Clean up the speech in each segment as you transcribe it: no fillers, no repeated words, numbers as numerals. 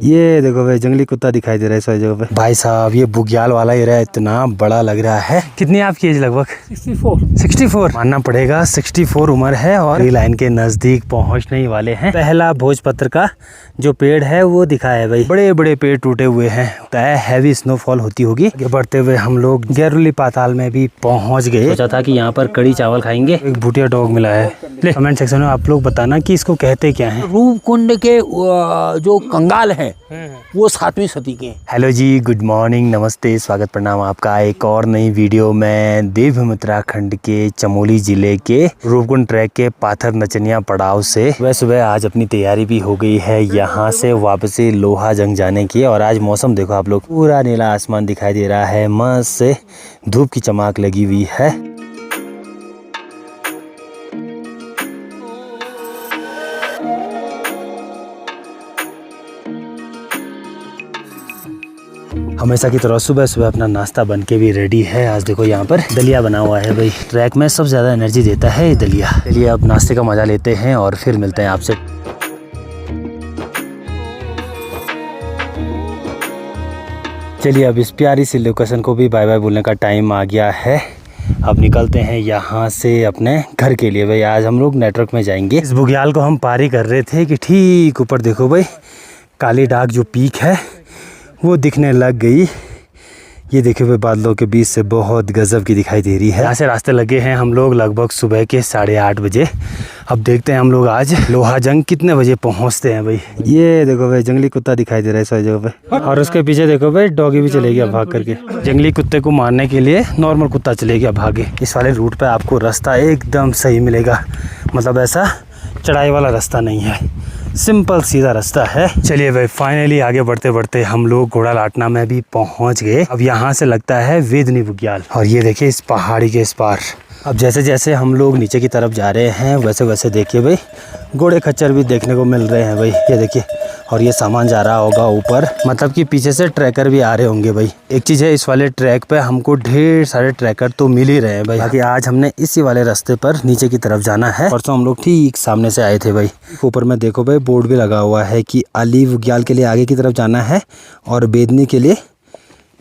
ये देखो भाई जंगली कुत्ता दिखाई दे रहा है इस जगह पे। भाई साहब ये बुग्याल वाला एरिया इतना बड़ा लग रहा है। कितनी आपकी एज? लगभग 64 मानना पड़ेगा। 64 उम्र है और लाइन के नजदीक पहुंचने ही वाले हैं। पहला भोजपत्र का जो पेड़ है वो दिखा है भाई। बड़े बड़े पेड़ टूटे हुए हैं, हैवी स्नोफॉल होती होगी। आगे बढ़ते हुए हम लोग गैरुली पाताल में भी पहुंच गए। सोचा था कि यहाँ पर कड़ी चावल खाएंगे। एक भूटिया डॉग मिला है। कमेंट सेक्शन में आप लोग बताना कि इसको कहते क्या है। रूपकुंड के जो कंगाल है वो 7वीं सदी के। हेलो जी, गुड मॉर्निंग, नमस्ते, स्वागत प्रणाम आपका एक और नई वीडियो में। देवभूमि उत्तराखंड के चमोली जिले के रूपकुंड ट्रैक के पाथर नचनिया पड़ाव से सुबह सुबह आज अपनी तैयारी भी हो गई है यहाँ से वापसी लोहाजंग जाने की। और आज मौसम देखो आप लोग, पूरा नीला आसमान दिखाई दे रहा है, मस्त से धूप की चमक लगी हुई है। हमेशा की तरह सुबह सुबह अपना नाश्ता बन के भी रेडी है। आज देखो यहाँ पर दलिया बना हुआ है भाई। ट्रैक में सबसे ज़्यादा एनर्जी देता है ये दलिया। चलिए अब नाश्ते का मज़ा लेते हैं और फिर मिलते हैं आपसे। चलिए अब इस प्यारी सी लोकेशन को भी बाय बाय बोलने का टाइम आ गया है। अब निकलते हैं यहाँ से अपने घर के लिए भाई। आज हम लोग नेटवर्क में जाएंगे। इस बुग्याल को हम पारी कर रहे थे कि ठीक ऊपर देखो भाई काली डाक जो पीक है वो दिखने लग गई। ये देखिए भाई बादलों के बीच से बहुत गजब की दिखाई दे रही है। यहाँ से रास्ते लगे हैं हम लोग लगभग सुबह के 8:30 बजे। अब देखते हैं हम लोग आज लोहाजंग कितने बजे पहुँचते हैं भाई। ये देखो भाई जंगली कुत्ता दिखाई दे रहा है इस जगह पे। और उसके पीछे देखो भाई डॉगी भी चले गया भाग करके। जंगली कुत्ते को मारने के लिए नॉर्मल कुत्ता चले गया भागे। इस वाले रूट पर आपको रास्ता एकदम सही मिलेगा, मतलब ऐसा चढ़ाई वाला रास्ता नहीं है, सिंपल सीधा रास्ता है। चलिए भाई फाइनली आगे बढ़ते बढ़ते हम लोग घोड़ा लाटना में भी पहुंच गए। अब यहाँ से लगता है वेदनी बुग्याल। और ये देखिए इस पहाड़ी के इस पार। अब जैसे जैसे हम लोग नीचे की तरफ जा रहे हैं वैसे वैसे देखिए भाई घोड़े खच्चर भी देखने को मिल रहे हैं भाई। ये देखिए, और ये सामान जा रहा होगा ऊपर, मतलब कि पीछे से ट्रैकर भी आ रहे होंगे भाई। एक चीज़ है, इस वाले ट्रैक पे हमको ढेर सारे ट्रैकर तो मिल ही रहे हैं भाई। बाकी आज हमने इसी वाले रास्ते पर नीचे की तरफ जाना है। परसों हम लोग ठीक सामने से आए थे भाई। ऊपर में देखो भाई बोर्ड भी लगा हुआ है कि अली बुग्याल के लिए आगे की तरफ जाना है और बेदनी के लिए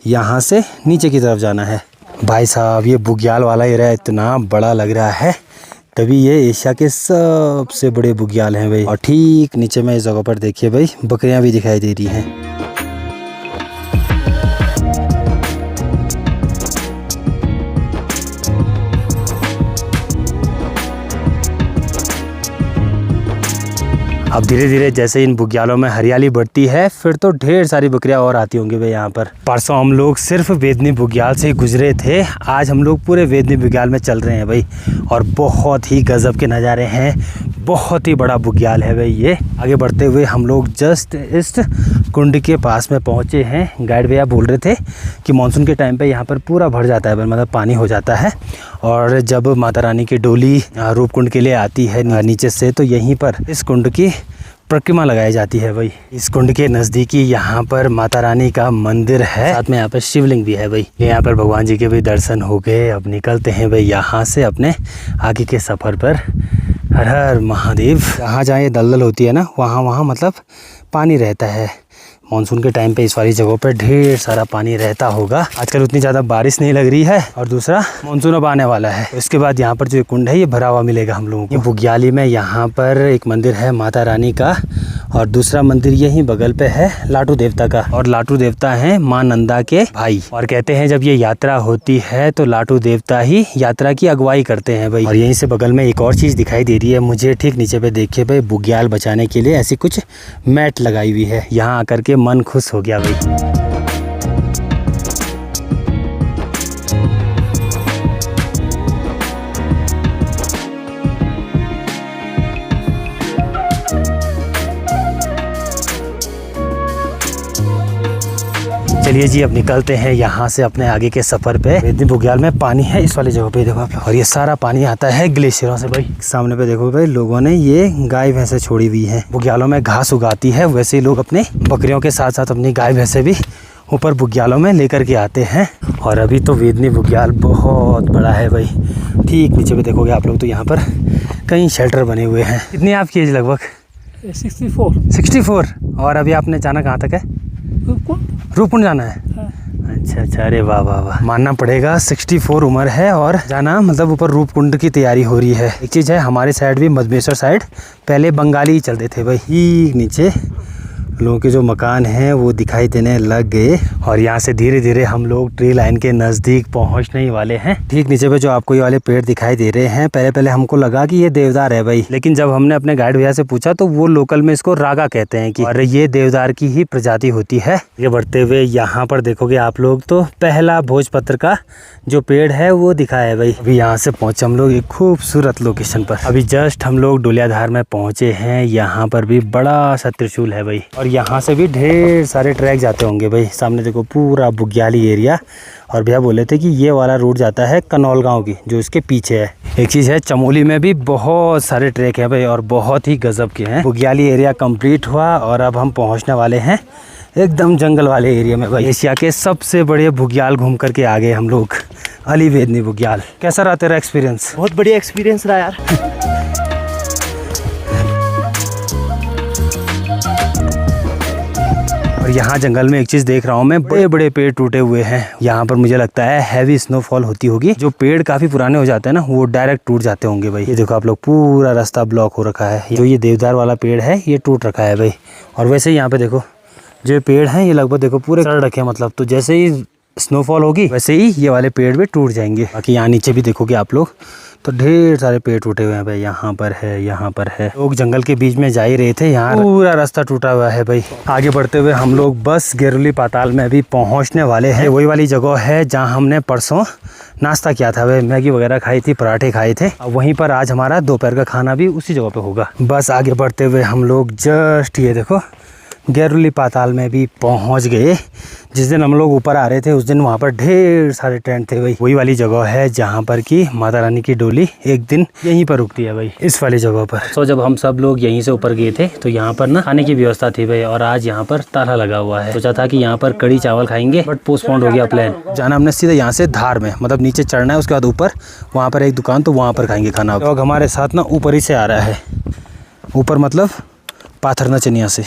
यहाँ से नीचे की तरफ जाना है। भाई साहब ये बुग्याल वाला एरिया इतना बड़ा लग रहा है, तभी ये एशिया के सबसे बड़े बुग्याल हैं भाई। और ठीक नीचे में इस जगह पर देखिए भाई बकरियां भी दिखाई दे रही हैं। अब धीरे धीरे जैसे इन बुग्यालों में हरियाली बढ़ती है फिर तो ढेर सारी बकरियां और आती होंगी भाई यहाँ पर। परसों हम लोग सिर्फ वेदनी बुग्याल से गुजरे थे, आज हम लोग पूरे वेदनी बुग्याल में चल रहे हैं भाई। और बहुत ही गजब के नज़ारे हैं, बहुत ही बड़ा बुग्याल है भाई ये। आगे बढ़ते हुए हम लोग जस्ट इस कुंड के पास में पहुँचे हैं। गाइड भैया बोल रहे थे कि मानसून के टाइम पे यहाँ पर पूरा भर जाता है, मतलब पानी हो जाता है। और जब माता रानी की डोली रूपकुंड के लिए आती है नीचे से, तो यहीं पर इस कुंड की परिक्रमा लगाई जाती है भाई। इस कुंड के नज़दीकी यहाँ पर माता रानी का मंदिर है, साथ में यहाँ पर शिवलिंग भी है भाई। यहाँ पर भगवान जी के भी दर्शन हो गए। अब निकलते हैं भाई यहाँ से अपने आगे के सफ़र पर। हर हर महादेव। जहाँ जहाँ ये दलदल होती है ना वहाँ मतलब पानी रहता है। मानसून के टाइम पे इस वाली जगहों पे ढेर सारा पानी रहता होगा। आजकल उतनी ज़्यादा बारिश नहीं लग रही है और दूसरा मानसून अब आने वाला है। इसके बाद यहाँ पर जो कुंड है ये भरा हुआ मिलेगा हम लोगों को। ये बुग्याली में यहाँ पर एक मंदिर है माता रानी का, और दूसरा मंदिर यहीं बगल पे है लाटू देवता का। और लाटू देवता हैं माँ नंदा के भाई। और कहते हैं जब ये यात्रा होती है तो लाटू देवता ही यात्रा की अगुवाई करते हैं भाई। और यहीं से बगल में एक और चीज़ दिखाई दे रही है मुझे, ठीक नीचे पे देखिए भाई बुग्याल बचाने के लिए ऐसी कुछ मैट लगाई हुई है। यहाँ आकर के मन खुश हो गया भाई। चलिए जी अब निकलते हैं यहाँ से अपने आगे के सफ़र पे। वेदनी बुग्याल में पानी है इस वाली जगह पे देखो आप, और ये सारा पानी आता है ग्लेशियरों से भाई। सामने पे देखो भाई लोगों ने ये गाय भैंसे छोड़ी हुई है। बुग्यालों में घास उगाती है, वैसे ही लोग अपने बकरियों के साथ साथ अपनी गाय भैंसे भी ऊपर बुग्यालों में लेकर के आते हैं। और अभी तो वेदनी बुग्याल बहुत बड़ा है भाई। ठीक नीचे पे देखोगे आप लोग तो यहाँ पर कई शेल्टर बने हुए हैं। कितनी आपकी एज? लगभग 64 64। और अभी आपने जाना कहाँ तक है? रूपकुंड जाना है। अच्छा अच्छा, अरे वाह वाह वाह, मानना पड़ेगा 64 उम्र है और जाना मतलब ऊपर रूपकुंड की तैयारी हो रही है। एक चीज़ है, हमारे साइड भी मधुमेश्वर साइड पहले बंगाली ही चलते थे भाई। ही नीचे लोगों के जो मकान हैं वो दिखाई देने लग गए और यहाँ से धीरे धीरे हम लोग ट्री लाइन के नज़दीक पहुँचने ही वाले हैं। ठीक नीचे पे जो आपको ये वाले पेड़ दिखाई दे रहे हैं, पहले पहले हमको लगा कि ये देवदार है भाई, लेकिन जब हमने अपने गाइड भैया से पूछा तो वो लोकल में इसको रागा कहते हैं कि, और ये देवदार की ही प्रजाति होती है। ये बढ़ते हुए यहाँ पर देखोगे आप लोग तो पहला भोजपत्र का जो पेड़ है वो दिखा है भाई। अभी यहाँ से पहुँचे हम लोग एक खूबसूरत लोकेशन पर। अभी जस्ट हम लोग डोलियाधार में पहुँचे हैं। यहाँ पर भी बड़ा सा त्रिशूल है भाई और यहाँ से भी ढेर सारे ट्रैक जाते होंगे भाई। सामने देखो पूरा बुग्याली एरिया, और भैया बोले थे कि ये वाला रूट जाता है कनौल गांव की जो इसके पीछे है। एक चीज़ है, चमोली में भी बहुत सारे ट्रैक हैं भाई और बहुत ही गजब के हैं। बुग्याली एरिया कंप्लीट हुआ और अब हम पहुंचने वाले हैं एकदम जंगल वाले एरिया में भाई। एशिया के सबसे बड़े बुग्याल घूम करके आ गए हम लोग, अली वेदनी बुग्याल। कैसा रहा तेरा एक्सपीरियंस? बहुत बढ़िया एक्सपीरियंस रहा यार। और यहाँ जंगल में एक चीज़ देख रहा हूँ मैं, बड़े बड़े पेड़ टूटे हुए हैं। यहाँ पर मुझे लगता है हैवी स्नोफॉल होती होगी, जो पेड़ काफ़ी पुराने हो जाते हैं ना वो डायरेक्ट टूट जाते होंगे भाई। ये देखो आप लोग, पूरा रास्ता ब्लॉक हो रखा है। जो ये देवदार वाला पेड़ है ये टूट रखा है भाई। और वैसे ही यहाँ पे देखो जो पेड़ हैं ये लगभग देखो पूरे सड़ रखे हैं, मतलब तो जैसे ही स्नोफॉल होगी वैसे ही ये वाले पेड़ भी टूट जाएंगे। बाकी यहाँ नीचे भी देखोगे आप लोग तो ढेर सारे पेड़ टूटे हुए हैं भाई। यहाँ पर है, यहाँ पर है। लोग जंगल के बीच में जा ही रहे थे, यहाँ पूरा रास्ता टूटा हुआ है भाई। आगे बढ़ते हुए हम लोग बस गेरुली पाताल में भी पहुँचने वाले हैं। वही वाली जगह है जहाँ हमने परसों नाश्ता किया था भाई, मैगी वगैरह खाई थी, पराठे खाए थे। वहीं पर आज हमारा दोपहर का खाना भी उसी जगह पे होगा। बस आगे बढ़ते हुए हम लोग जस्ट ये देखो गेरुली पाताल में भी पहुंच गए। जिस दिन हम लोग ऊपर आ रहे थे उस दिन वहाँ पर ढेर सारे टेंट थे भाई। वही वाली जगह है जहाँ पर कि माता रानी की डोली एक दिन यहीं पर रुकती है भाई, इस वाली जगह पर। तो जब हम सब लोग यहीं से ऊपर गए थे तो यहाँ पर ना खाने की व्यवस्था थी भाई, और आज यहाँ पर ताला लगा हुआ है। सोचा था कि यहाँ पर कड़ी चावल खाएंगे बट पोस्टपोन्ड हो गया प्लान। जाना हमने सीधा यहाँ से धार में, मतलब नीचे चढ़ना है, उसके बाद ऊपर वहाँ पर एक दुकान, तो वहाँ पर खाएंगे खाना। तो हमारे साथ ना ऊपर ही से आ रहा है, ऊपर मतलब पाथरना चनिया से।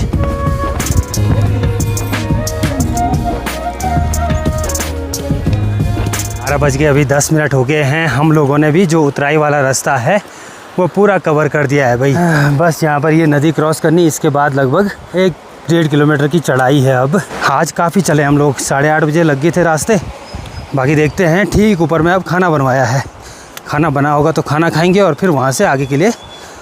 12 बज गए, अभी 10 मिनट हो गए हैं। हम लोगों ने भी जो उतराई वाला रास्ता है वो पूरा कवर कर दिया है भाई। बस यहाँ पर ये नदी क्रॉस करनी, इसके बाद लगभग 1-1.5 किलोमीटर की चढ़ाई है। अब आज काफ़ी चले हम लोग, 8:30 बजे लग गए थे रास्ते। बाकी देखते हैं। ठीक ऊपर में अब खाना बनवाया है, खाना बना होगा तो खाना खाएंगे और फिर वहाँ से आगे के लिए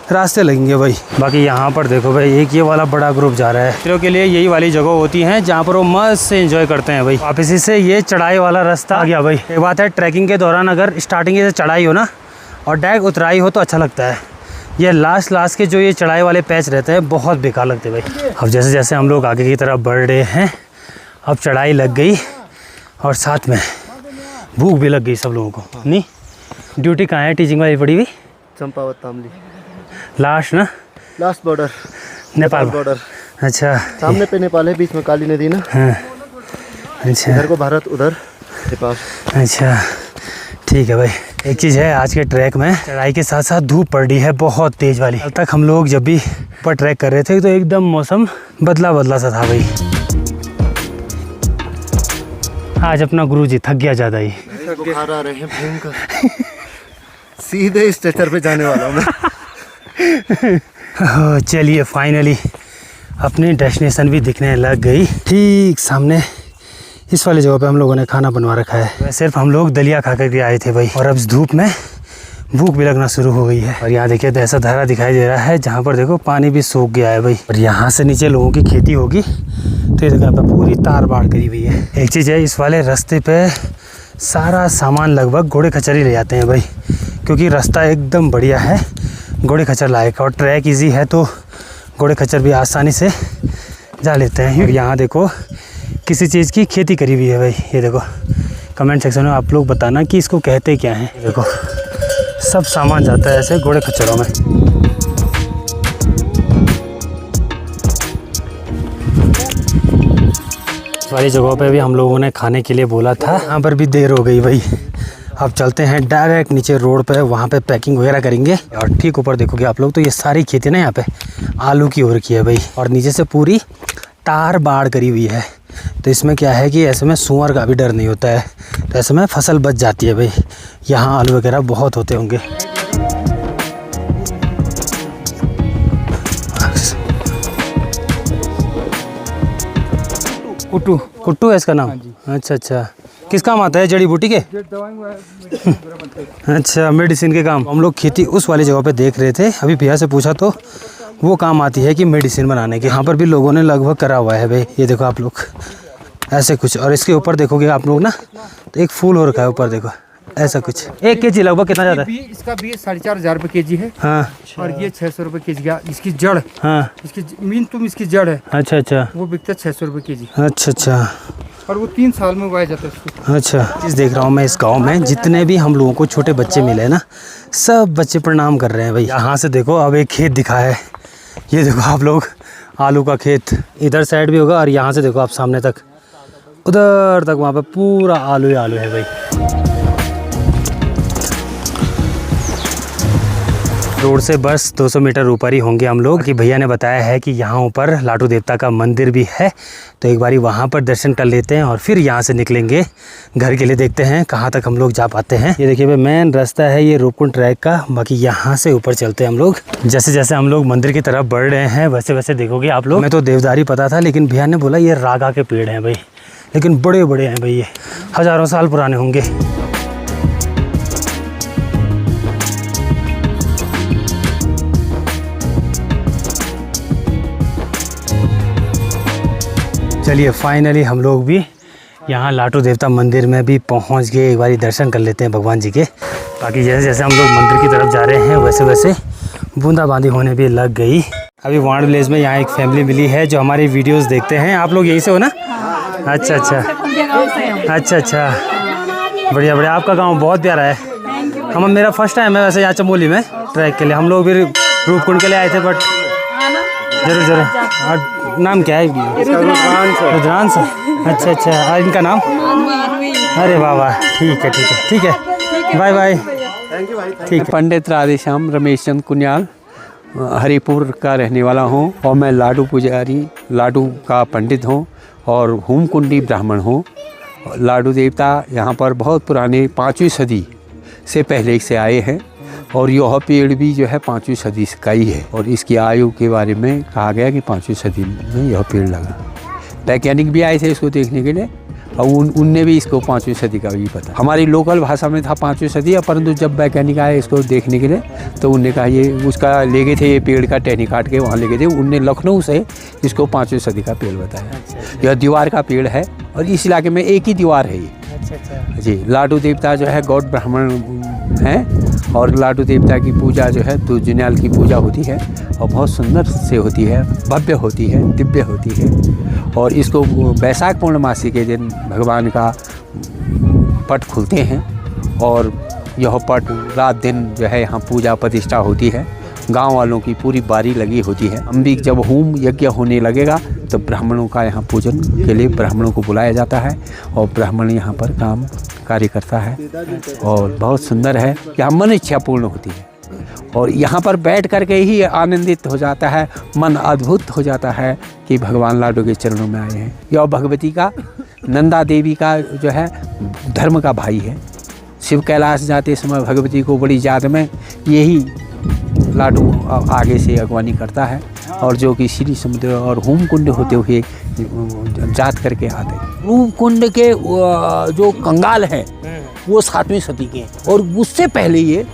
रास्ते लगेंगे भाई। बाकी यहाँ पर देखो भाई, एक ये वाला बड़ा ग्रुप जा रहा है। मित्रों के लिए यही वाली जगह होती हैं जहाँ पर वो मस्त से एंजॉय करते हैं भाई। वापसी से ये चढ़ाई वाला रास्ता आ गया भाई। एक बात है, ट्रैकिंग के दौरान अगर स्टार्टिंग से चढ़ाई हो ना और डायरेक्ट उतराई हो तो अच्छा लगता है। ये लास्ट के जो ये चढ़ाई वाले पैच रहते हैं बहुत बेकार लगते हैं भाई। अब जैसे जैसे हम लोग आगे की तरफ बढ़ रहे हैं, अब चढ़ाई लग गई और साथ में भूख भी लग गई सब लोगों को। नहीं, ड्यूटी कहाँ है टीचिंग वाली पड़ी हुई? चंपावत तामली लास्ट ना, लास्ट बॉर्डर नेपाल बॉर्डर। अच्छा, सामने पे नेपाल है, बीच में काली नदी ना। हाँ, अच्छा इधर को भारत, उधर नेपाल। अच्छा ठीक है भाई। एक चीज़ है, आज के ट्रैक में चढ़ाई के साथ साथ धूप पड़ रही है बहुत तेज़ वाली। कल तक हम लोग जब भी ऊपर ट्रैक कर रहे थे तो एकदम मौसम बदला बदला सा था भाई। आज अपना गुरुजी थक गया ज़्यादा ही। बुखार आ रहे हैं भयंकर। सीधे स्ट्रेचर पे जाने वाला हूँ मैं। चलिए फाइनली अपनी डेस्टिनेशन भी दिखने लग गई। ठीक सामने इस वाली जगह पे हम लोगों ने खाना बनवा रखा है। सिर्फ हम लोग दलिया खा कर के आए थे भाई, और अब इस धूप में भूख भी लगना शुरू हो गई है। और यहाँ देखिए ऐसा धारा दिखाई दे रहा है जहाँ पर देखो पानी भी सूख गया है भाई। और यहाँ से नीचे लोगों की खेती होगी तो ये जगह पर पूरी तार बाड़ करी हुई है। एक चीज़ है, इस वाले रास्ते पे सारा सामान लगभग घोड़े खच्चर ही ले जाते हैं भाई, क्योंकि रास्ता एकदम बढ़िया है, घोड़े खच्चर लायक, और ट्रैक ईजी है तो घोड़े खच्चर भी आसानी से जा लेते हैं। यहाँ देखो किसी चीज़ की खेती करी हुई है भाई। ये देखो, कमेंट सेक्शन में आप लोग बताना कि इसको कहते क्या हैं। देखो सब सामान जाता है ऐसे घोड़े खच्चरों में। इस वाली जगहों पे भी हम लोगों ने खाने के लिए बोला था, यहाँ पर भी देर हो गई भाई। अब चलते हैं डायरेक्ट नीचे रोड पे, वहाँ पे पैकिंग वगैरह करेंगे। और ठीक ऊपर देखोगे आप लोग तो ये सारी खेती ना यहाँ पे आलू की हो रखी है भाई, और नीचे से पूरी तार बाड़ करी हुई है। तो इसमें क्या है कि ऐसे में सूअर का भी डर नहीं होता है, तो ऐसे में फसल बच जाती है भाई। यहाँ आलू वगैरह बहुत होते होंगे। कुट्टू, कुट्टू है इसका नाम? अच्छा अच्छा, किस काम आता है? जड़ी बूटी के? अच्छा, मेडिसिन के काम। हम लोग खेती उस वाली जगह पे देख रहे थे, अभी भैया से पूछा तो वो काम आती है कि मेडिसिन बनाने की। यहाँ पर भी लोगों ने लगभग करा हुआ है भाई, ये देखो आप लोग ऐसे कुछ। और इसके ऊपर देखोगे आप लोग ना तो एक फूल हो रखा है ऊपर, देखो ऐसा कुछ। 1 केजी लगभग कितना जाता है? इसका बीज 4,500 रुपये केजी है। हाँ, और ये 600 रुपये केजी का। इसकी जड़, हाँ, इसकी मीन तुम इसकी जड़ है, अच्छा अच्छा, वो बिकता है 600 रुपये केजी। अच्छा अच्छा, और वो 3 साल में उगाया जाता है इसको। अच्छा। इस देख रहा हूँ मैं इस गांव में जितने भी हम लोगों को छोटे बच्चे मिले ना, सब बच्चे प्रणाम कर रहे हैं भाई। यहाँ से देखो अब एक खेत दिखा है, ये देखो आप लोग आलू का खेत इधर साइड भी होगा, और यहाँ से देखो आप सामने तक, उधर तक वहाँ पे पूरा आलू ही आलू है भाई। रोड से बस 200 मीटर ऊपर ही होंगे हम लोग, कि भैया ने बताया है कि यहाँ ऊपर लाटू देवता का मंदिर भी है, तो एक बारी वहाँ पर दर्शन कर लेते हैं और फिर यहाँ से निकलेंगे घर के लिए। देखते हैं कहाँ तक हम लोग जा पाते हैं। ये देखिए भाई मेन रास्ता है ये रूपकुंड ट्रैक का, बाकी यहाँ से ऊपर चलते हैं हम लोग। जैसे जैसे हम लोग मंदिर की तरफ बढ़ रहे हैं वैसे वैसे देखोगे आप लोग। मैं तो देवदारी पता था, लेकिन भैया ने बोला ये रागा के पेड़ हैं भाई, लेकिन बड़े बड़े हैं भाई, ये हज़ारों साल पुराने होंगे। चलिए फाइनली हम लोग भी यहाँ लाटू देवता मंदिर में भी पहुँच गए। एक बारी दर्शन कर लेते हैं भगवान जी के। बाकी जैसे जैसे हम लोग मंदिर की तरफ जा रहे हैं वैसे वैसे बूंदाबांदी होने भी लग गई। अभी वार्ड विलेज में यहाँ एक फैमिली मिली है जो हमारी वीडियोस देखते हैं। आप लोग यहीं से हो ना? अच्छा अच्छा, अच्छा अच्छा, बढ़िया बढ़िया। आपका गाँव बहुत प्यारा है। हम मेरा फर्स्ट टाइम है वैसे यहाँ चमोली में ट्रैक के लिए। हम लोग भी रूपकुंड के लिए आए थे, बट जरूर जरूर। और नाम क्या है? रुद्रांश। अच्छा अच्छा, और इनका नाम? अरे वाह वाह, ठीक है ठीक है ठीक है, बाय बाय, ठीक है। पंडित राधेश्याम रमेश चंद कुनियाल हरिपुर का रहने वाला हूँ, और मैं लाडू पुजारी, लाडू का पंडित हूँ और होमकुंडी ब्राह्मण हूँ। लाडू देवता यहाँ पर बहुत पुराने 5वीं सदी से पहले से आए हैं, और यह पेड़ भी जो है 5वीं सदी का ही है। और इसकी आयु के बारे में कहा गया कि 5वीं सदी में यह पेड़ लगा। वैज्ञानिक भी आए थे इसको देखने के लिए, और उनने भी इसको 5वीं सदी का भी पता। हमारी लोकल भाषा में था 5वीं सदी, परंतु जब वैज्ञानिक आए इसको देखने के लिए तो उनने कहा ये उसका ले गए थे, ये पेड़ का टहनी काट के वहाँ ले गए थे। उनने लखनऊ से इसको 5वीं सदी का पेड़ बताया। यह दीवार का पेड़ है, और इस इलाके में एक ही दीवार है ये। जी, लाडू देवता जो है गौड़ ब्राह्मण हैं, और लाडू देवता की पूजा जो है दुजुन्याल की पूजा होती है, और बहुत सुंदर से होती है, भव्य होती है, दिव्य होती है। और इसको वैशाख पूर्णमासी के दिन भगवान का पट खुलते हैं, और यह पट रात दिन जो है यहाँ पूजा प्रतिष्ठा होती है। गांव वालों की पूरी बारी लगी होती है। हम भी जब होम यज्ञ होने लगेगा तो ब्राह्मणों का यहाँ पूजन के लिए ब्राह्मणों को बुलाया जाता है, और ब्राह्मण यहाँ पर काम कार्य करता है, और बहुत सुंदर है। यहाँ मन इच्छा पूर्ण होती है, और यहाँ पर बैठ करके ही आनंदित हो जाता है, मन अद्भुत हो जाता है कि भगवान लाडू के चरणों में आए हैं। यह भगवती का, नंदा देवी का जो है धर्म का भाई है। शिव कैलाश जाते समय भगवती को बड़ी याद में यही लाडू आगे से अगवानी करता है, और जो कि श्री समुद्र और होमकुंड होते हुए जात करके आते हैं। रूपकुंड के जो कंगाल हैं वो 7वीं सदी के हैं, और उससे पहले ये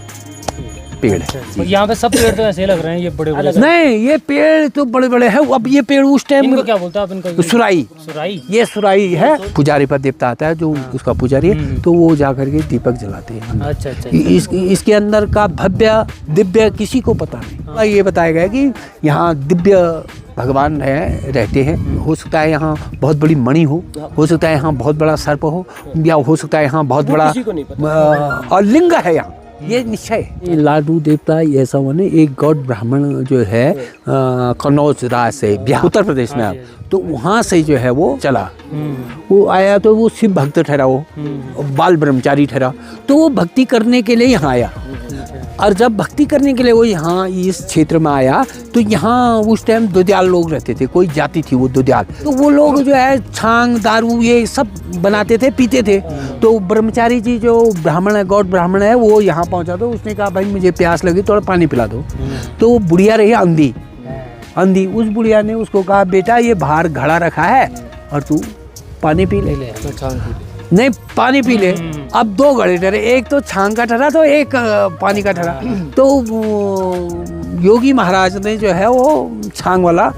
पेड़ है। यहाँ पे सब पेड़ तो ऐसे लग रहे हैं, ये बड़े बड़े। नहीं, ये पेड़ तो बड़े बड़े हैं। अब ये पेड़ उस टाइम इनको क्या बोलते हैं आप? इनका सुराई, सुराई, ये सुराई है। पुजारी पर देवता आता है जो उसका पुजारी है, तो वो जा करके दीपक जलाते हैं। अच्छा अच्छा, इसके अंदर का भव्य दिव्य किसी को पता नहीं। ये बताया गया कि यहाँ दिव्य भगवान है, रहते हैं। हो सकता है यहाँ बहुत बड़ी मणि हो सकता है यहाँ बहुत बड़ा सर्प हो, या हो सकता है यहाँ बहुत बड़ा और लिंग है यहाँ। ये निश्चय है। लाडू देवता ये ऐसा हुआ ना, एक गौड़ ब्राह्मण जो है कन्नौज राज से बिहार उत्तर प्रदेश में, आप तो वहाँ से जो है वो चला, वो आया तो वो शिव भक्त ठहरा, वो बाल ब्रह्मचारी ठहरा, तो वो भक्ति करने के लिए यहाँ आया। और जब भक्ति करने के लिए वो यहाँ इस क्षेत्र में आया तो यहाँ उस टाइम दुधियाल लोग रहते थे, कोई जाति थी वो दुधियाल, तो वो लोग जो है छांग दारू ये सब बनाते थे, पीते थे। तो ब्रह्मचारी जी जो ब्राह्मण है, गौड़ ब्राह्मण है, वो यहाँ पहुँचा, तो उसने कहा भाई मुझे प्यास लगी, थोड़ा पानी पिला दो। तो वो बुढ़िया रही अंधी, उस बुढ़िया ने उसको कहा बेटा ये बाहर घड़ा रखा है और तू पानी पी ले। नहीं पानी पी ले। अब दो घड़े ठहरे, एक तो छांग का ठहरा तो एक पानी का ठहरा। तो योगी महाराज ने जो है वो छांग वाला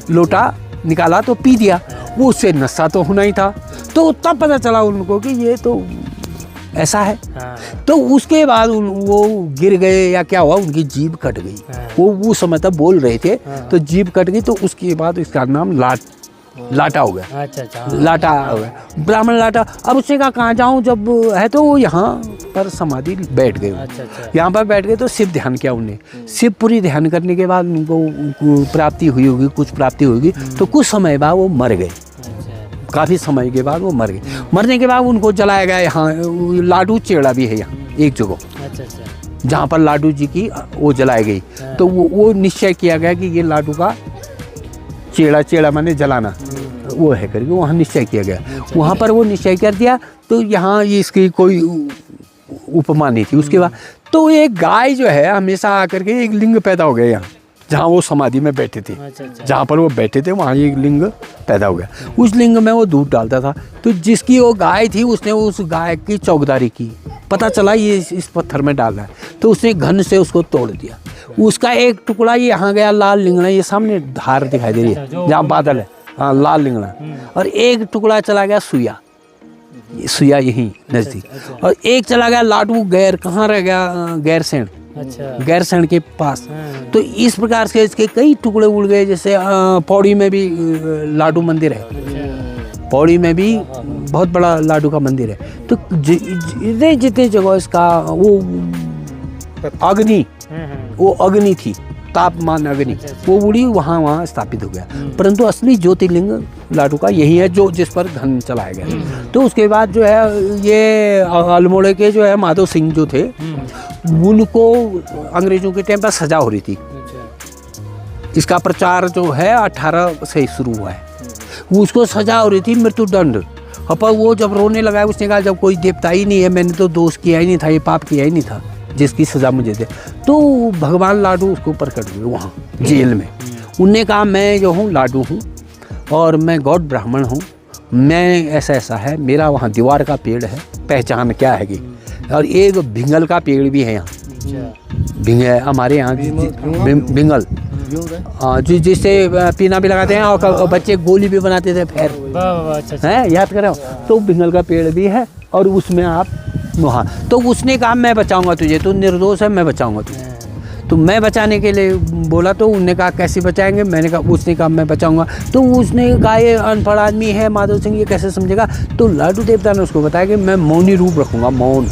लोटा निकाला तो पी दिया, वो उससे नशा तो होना ही था। तो तब पता चला उनको कि ये तो ऐसा है। तो उसके बाद वो गिर गए या क्या हुआ, उनकी जीभ कट गई। वो समय तक बोल रहे थे तो जीभ कट गई, तो उसके बाद इसका नाम लाटा हो गया। अच्छा। लाटा हो गया, ब्राह्मण लाटा। अब उसने कहा कहाँ जाऊँ, जब है तो वो यहाँ पर समाधि बैठ गए। यहाँ पर बैठ गए तो शिव ध्यान किया उन्हें। शिव पूरी ध्यान करने के बाद उनको प्राप्ति हुई होगी, कुछ प्राप्ति होगी, तो कुछ समय बाद वो मर गए। काफ़ी समय के बाद वो मर गए। मरने के बाद उनको जलाया गया। यहाँ लाडू चेड़ा भी है यहाँ एक जगह, जहाँ पर लाडू जी की वो जलाई गई। तो वो निश्चय किया गया कि ये लाडू का चेड़ा माने जलाना वो है करके वहाँ निश्चय किया गया। वहाँ पर वो निश्चय कर दिया। तो यहाँ इसकी कोई उपमा नहीं थी। उसके बाद तो एक गाय जो है हमेशा आकर के एक लिंग पैदा हो गया यहाँ, जहाँ वो समाधि में बैठे थे। जहाँ पर वो बैठे थे वहाँ एक लिंग पैदा हो गया। उस लिंग में वो दूध डालता था। तो जिसकी वो गाय थी उसने उस गाय की चौकीदारी की। पता चला ये इस पत्थर में डाल रहा है, तो उसने घन से उसको तोड़ दिया। उसका एक टुकड़ा यहाँ गया, लाल लिंगड़ा, ये सामने धार दिखाई दे रही है जहाँ बादल है, हाँ लाल लिंगड़ा। और एक टुकड़ा चला गया सुया यहीं नज़दीक। और एक चला गया लाडू गैर, कहाँ रह गया, गैरसेन। गैरसेन के पास। तो इस प्रकार से इसके कई टुकड़े उड़ गए। जैसे पौड़ी में भी लाडू मंदिर है, पौड़ी में भी बहुत बड़ा लाडू का मंदिर है। तो जितने जगह इसका वो अग्नि थी, तापमान अग्नि, वो उड़ी वहाँ स्थापित हो गया। परंतु असली ज्योतिर्लिंग लाडू का यही है जो जिस पर घन चलाया गया। तो उसके बाद जो है ये अल्मोड़े के जो है माधव सिंह जो थे, उनको अंग्रेजों के टाइम पर सजा हो रही थी। इसका प्रचार जो है 18 से शुरू हुआ है। उसको सजा हो रही थी मृत्युदंड। पर वो जब रोने लगा, उसने कहा जब कोई देवता ही नहीं है, मैंने तो दोष किया ही नहीं था, ये पाप किया ही नहीं था जिसकी सजा मुझे दे। तो भगवान लाडू उसको प्रकट हुए वहाँ जेल में। उनने कहा मैं जो हूँ लाडू हूँ और मैं गौड़ ब्राह्मण हूँ, मैं ऐसा है, मेरा वहाँ दीवार का पेड़ है, पहचान क्या है कि, और एक भिंगल का पेड़ भी है यहाँ। भिंगल हमारे यहाँ भिंगल जिससे पीना भी लगाते हैं और बच्चे गोली भी बनाते थे फिर हैं, याद करो। तो भिंगल का पेड़ भी है और उसमें आप वहाँ। तो उसने कहा मैं बचाऊंगा तुझे, तू निर्दोष है, मैं बचाऊंगा तुझे। तो मैं बचाने के लिए बोला, तो उन्होंने कहा कैसे बचाएंगे, मैंने कहा, उसने कहा मैं बचाऊंगा। तो उसने कहा ये अनपढ़ आदमी है माधव सिंह, ये कैसे समझेगा। तो लाडू देवता ने उसको बताया कि मैं मौनी रूप रखूँगा, मौन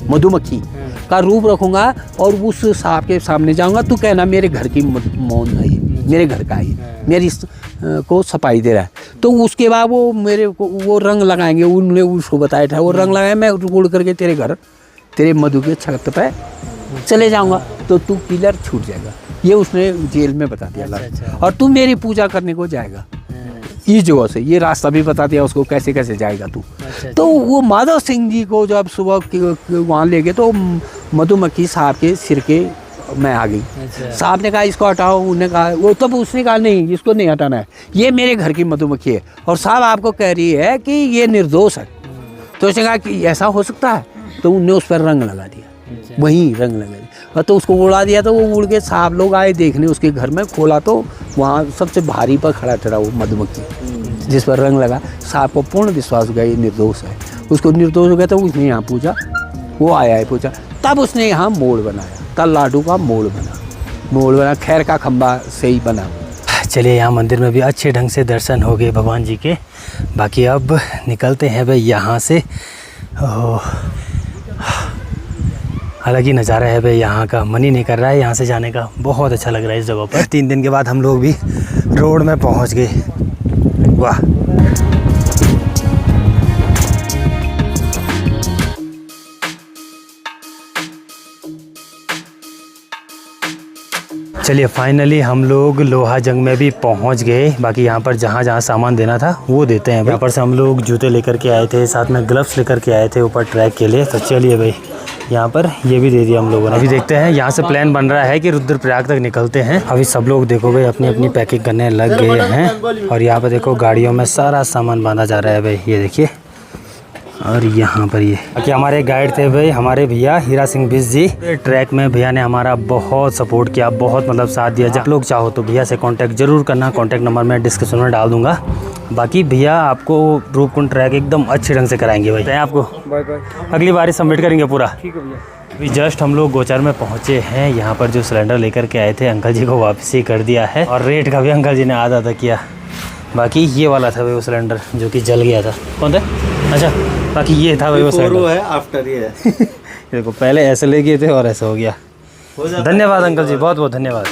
मधुमक्खी का रूप रखूँगा और उस सांप के सामने जाऊँगा, तू कहना मेरे घर की मौन है, मेरे घर का है, मेरी को सफाई दे रहा है। तो उसके बाद वो मेरे को वो रंग लगाएंगे, उन्होंने उसको बताया था, वो रंग लगाए, मैं उड़ करके तेरे घर, तेरे मधु के छत पे चले जाऊंगा, तो तू पिलर छूट जाएगा। ये उसने जेल में बता दिया। और तू मेरी पूजा करने को जाएगा इस जगह से, ये रास्ता भी बता दिया उसको कैसे कैसे जाएगा तू। तो वो माधव सिंह जी को जब सुबह वहाँ ले गए तो मधुमक्खी सांप के सिर के मैं आ गई। साहब ने कहा इसको हटाओ, उन्होंने कहा वो, तब उसने कहा नहीं इसको नहीं हटाना है, ये मेरे घर की मधुमक्खी है और साहब आपको कह रही है कि ये निर्दोष है। तो उसने कहा कि ऐसा हो सकता है, तो उन्होंने उस पर रंग लगा दिया, वहीं रंग लगा दिया, तो उसको उड़ा दिया। तो वो उड़ के साहब लोग आए देखने उसके घर में, खोला तो वहाँ सबसे भारी पर खड़ा ठहरा वो मधुमक्खी जिस पर रंग लगा। साहब को पूर्ण विश्वास हो गया ये निर्दोष है, उसको निर्दोष हो गया। तो उसने यहाँ पूछा, वो आया है पूछा, तब उसने यहाँ मोड़ बनाया, तब लाडू का मोड़ बना, खैर का खंबा से ही बना। चलिए यहाँ मंदिर में भी अच्छे ढंग से दर्शन हो गए भगवान जी के। बाकी अब निकलते हैं भाई यहाँ से। अलग ही नज़ारा है भाई यहाँ का, मन ही नहीं कर रहा है यहाँ से जाने का। बहुत अच्छा लग रहा है इस जगह पर। 3 दिन के बाद हम लोग भी रोड में पहुँच गए। वाह। चलिए फाइनली हम लोग लोहा जंग में भी पहुंच गए। बाकी यहाँ पर जहाँ जहाँ सामान देना था वो देते हैं। यहाँ पर से हम लोग जूते लेकर के आए थे, साथ में ग्लव्स लेकर के आए थे ऊपर ट्रैक के लिए। तो चलिए भाई यहाँ पर ये भी दे दिया हम लोगों ने। अभी देखते हैं, यहाँ से प्लान बन रहा है कि रुद्रप्रयाग तक निकलते हैं। अभी सब लोग देखो भाई अपनी अपनी पैकिंग करने लग गए हैं। और यहाँ पर देखो गाड़ियों में सारा सामान बांधा जा रहा है भाई, ये देखिए। और यहाँ पर ये बाकी हमारे गाइड थे भाई हमारे भैया हीरा सिंह बिस जी। ट्रैक में भैया ने हमारा बहुत सपोर्ट किया, बहुत मतलब साथ दिया। जब लोग चाहो तो भैया से कांटेक्ट जरूर करना, कांटेक्ट नंबर मैं डिस्क्रिप्शन में डाल दूंगा। बाकी भैया आपको रूपकुंड ट्रैक एकदम अच्छे ढंग से कराएंगे भाई। आपको बाय बाय। अगली बार सबमिट करेंगे पूरा। ठीक है भैया। अभी जस्ट हम लोग गोचर में पहुँचे हैं। यहाँ पर जो सिलेंडर लेकर के आए थे अंकल जी को वापसी कर दिया है। और रेट का भी अंकल जी ने आधा किया। बाकी ये वाला था भाई वो सिलेंडर जो कि जल गया था। कौन था? अच्छा बाकी ये था भाई वो सिलेंडर है आफ्टर ये है। देखो पहले ऐसे ले गए थे और ऐसा हो गया। धन्यवाद अंकल जी, बहुत बहुत धन्यवाद।